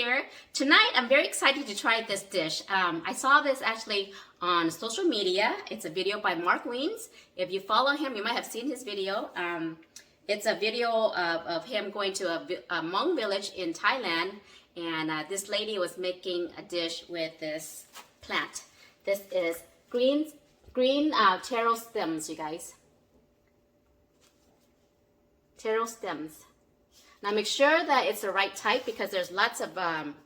there. Tonight I'm very excited to try this dish. I saw this actually on social media. It's a video by Mark Weens. If you follow him, you might have seen his video. It's a video of him going to a Hmong village in Thailand, and this lady was making a dish with this plant. This is green taro stems, you guys. Taro stems. Now make sure that it's the right type because there's lots of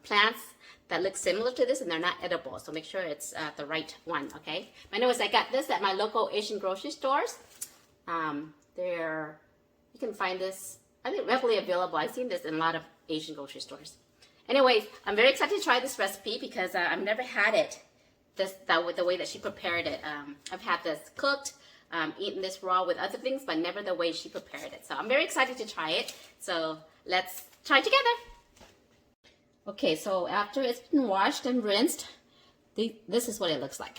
plants that look similar to this and they're not edible. So make sure it's the right one, okay? Anyways, I got this at my local Asian grocery stores. You can find this, I think, readily available. I've seen this in a lot of Asian grocery stores. Anyways, I'm very excited to try this recipe because I've never had it the way that she prepared it. I've had this cooked, eaten this raw with other things, but never the way she prepared it. So I'm very excited to try it. So let's try it together. Okay, so after it's been washed and rinsed, this is what it looks like.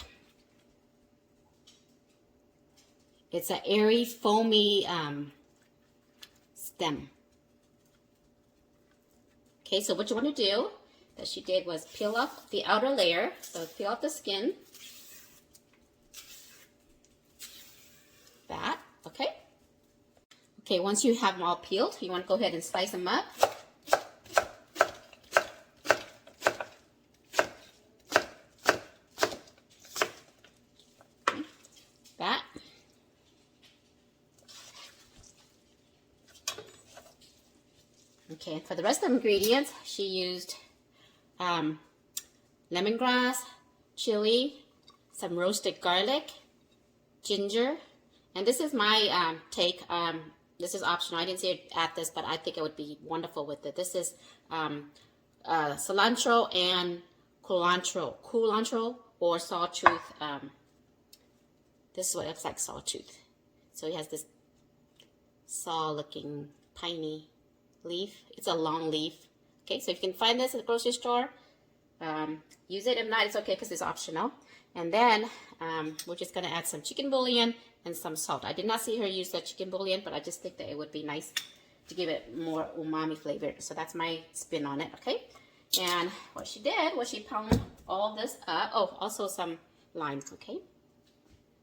It's an airy, foamy stem. Okay, so what you want to do that she did was peel off the outer layer. So peel off the skin. That, okay? Okay, once you have them all peeled, you want to go ahead and slice them up. Okay, that. Okay, for the rest of the ingredients, she used lemongrass, chili, some roasted garlic, ginger, and this is my take. This is optional. I didn't say add this, but I think it would be wonderful with it. This is cilantro and culantro or sawtooth. This is what it looks like, sawtooth. So it has this saw-looking piney leaf. It's a long leaf. Okay, so if you can find this at the grocery store, use it. If not, it's okay because it's optional. And then we're just going to add some chicken bouillon and some salt. I did not see her use the chicken bouillon, but I just think that it would be nice to give it more umami flavor. So that's my spin on it, okay? And what she did was she pounded all this up. Oh, also some lime, okay?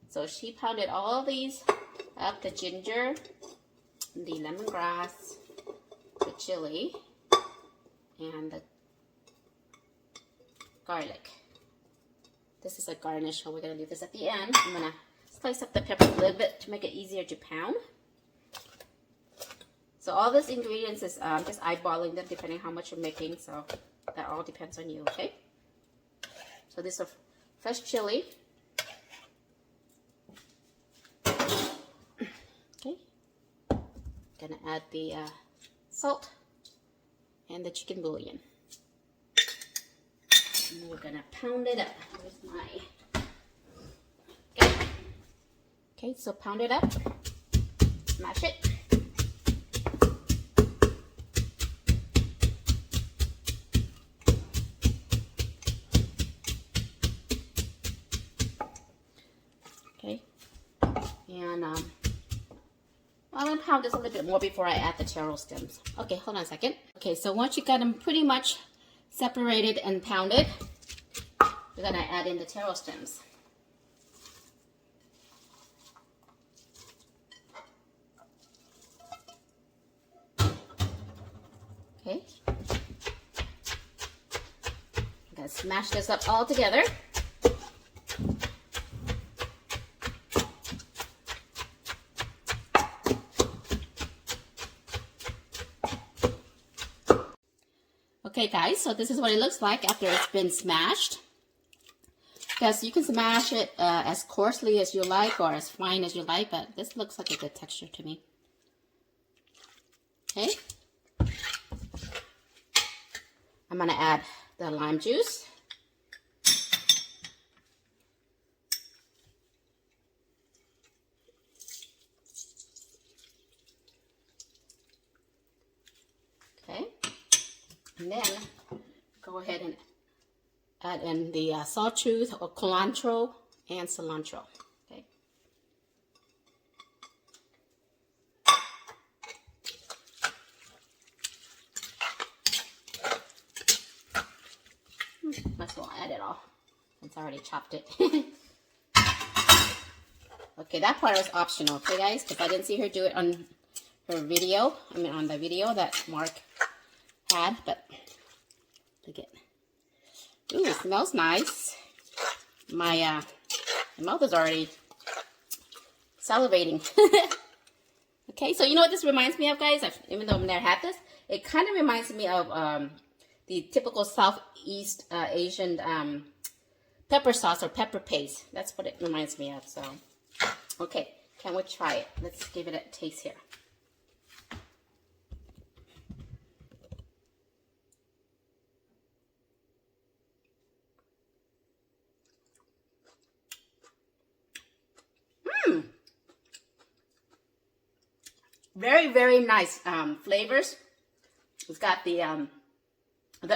So she pounded all these up, the ginger, the lemongrass, the chili, and the garlic. This is a garnish, so we're going to leave this at the end. I'm going to slice up the pepper a little bit to make it easier to pound. So all these ingredients is just eyeballing them depending how much you're making, so that all depends on you, okay? So this is fresh chili. Okay. Gonna add the salt and the chicken bouillon. And we're gonna pound it up. Where's my... Okay, so pound it up. Smash it. Okay. And I'm gonna pound this a little bit more before I add the taro stems. Okay, hold on a second. Okay, so once you got them pretty much separated and pounded, we're gonna add in the taro stems. Okay. I'm gonna smash this up all together. Okay guys, so this is what it looks like after it's been smashed. Yes, you can smash it as coarsely as you like or as fine as you like, but this looks like a good texture to me. Okay. I'm going to add the lime juice. Okay. And then go ahead and add in the sawtooth or culantro and cilantro. Okay. Might as well add it all since I already chopped it. Okay, that part was optional, okay guys, because I didn't see her do it on her video. I mean on the video that Mark had, but look at it. Ooh, it smells nice. My mouth is already salivating. Okay, so you know what this reminds me of, guys? Even though I've never had this, it kind of reminds me of the typical Southeast Asian pepper sauce or pepper paste. That's what it reminds me of. So, okay, can we try it? Let's give it a taste here. Very, very nice flavors. It's got the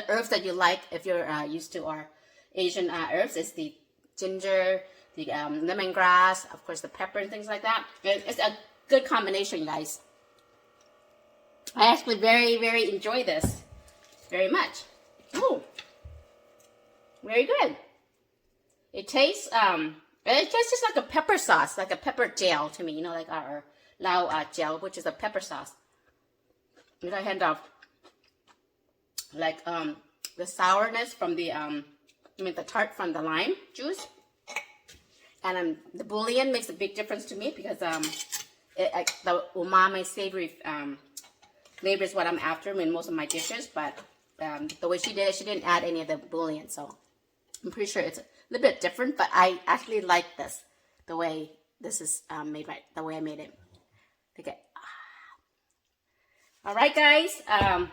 herbs that you like if you're used to our Asian herbs. It's the ginger, the lemongrass, of course the pepper and things like that. It's a good combination, guys. I actually very, very enjoy this very much. Oh, very good. It tastes just like a pepper sauce, like a pepper gel to me. You know, like our Lao gel, which is a pepper sauce. With a hint of like the sourness from the the tart from the lime juice, and the bouillon makes a big difference to me because the umami savory flavor is what I'm after in most of my dishes. But the way she did it, she didn't add any of the bouillon, so I'm pretty sure it's a little bit different. But I actually like this, the way this is made, right? The way I made it. Okay. All right, guys. I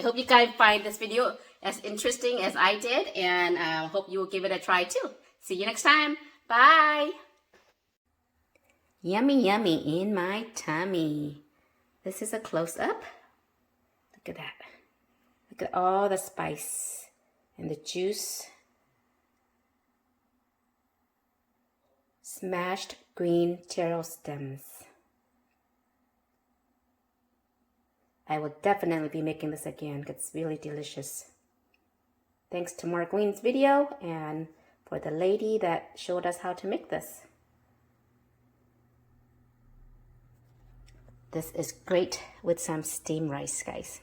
hope you guys find this video as interesting as I did, and hope you will give it a try too. See you next time. Bye. Yummy, yummy in my tummy. This is a close-up. Look at that. Look at all the spice and the juice. Smashed green taro stems. I will definitely be making this again because it's really delicious. Thanks to Mark Wien's video and for the lady that showed us how to make this. This is great with some steamed rice, guys.